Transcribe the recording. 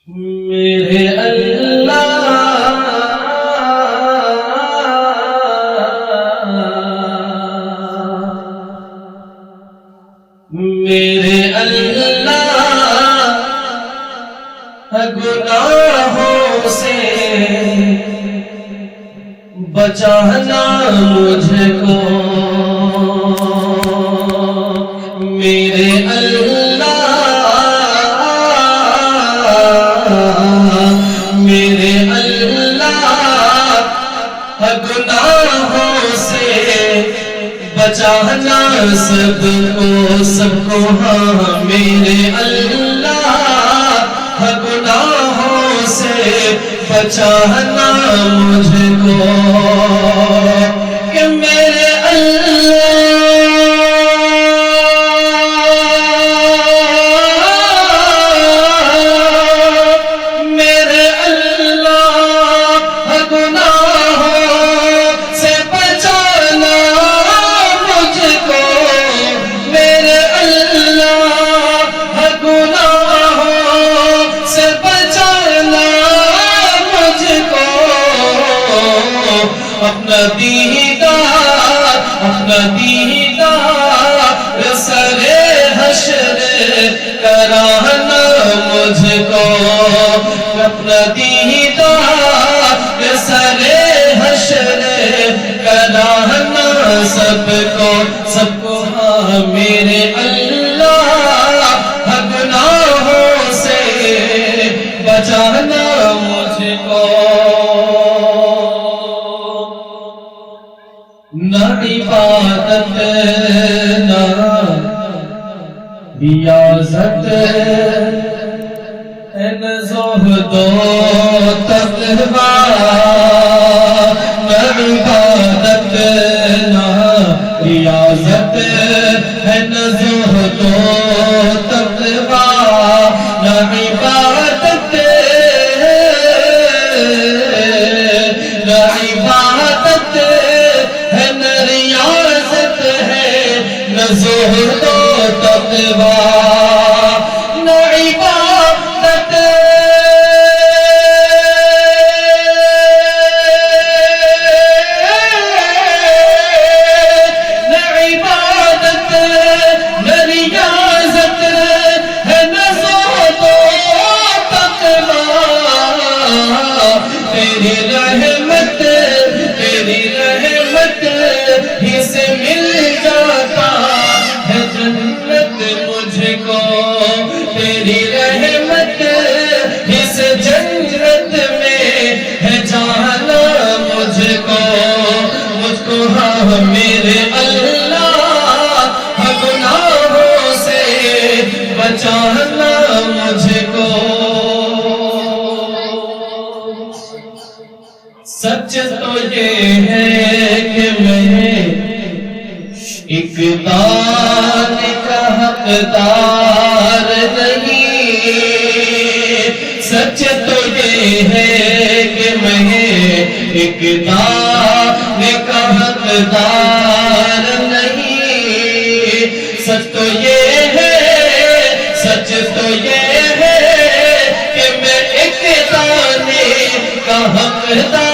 میرے اللہ میرے اللہ گناہوں سے بچانا مجھ کو میرے اللہ میرے اللہ گناہوں سے بچانا سب کو ہاں میرے اللہ گناہوں سے بچانا مجھ کو کہ میرے اپنا دیدار سرے حشر کرانا مجھ کو اپنا دیدار سرے حشر کرانا سب کو ہاں میرے اللہ گناہوں سے بچانا مجھ کو نہ عبادت نہ ریاضت نہ زہد و تقویٰ نہ عبادت نہ ریاضت نہ زہد و تقویٰ نہ عبادت نہ عبادت زہد و تقویٰ نہ عبادت نہ عبادت نہ ریاضت ہے نہ زہد و تقویٰ تیری رحمت ہی سے مل جاتا جنت مجھ کو تیری رحمت اس جنت میں ہے جانا مجھ کو ہاں میرے اللہ گناہوں سے بچانا مجھ کو سچ تو یہ ہے کہ میں ایک دانے کا حقدار نہیں سچ تو یہ ہے کہ میں ایک دانے کا حقدار نہیں سچ تو یہ ہے کہ میں ایک دانے کا حقدار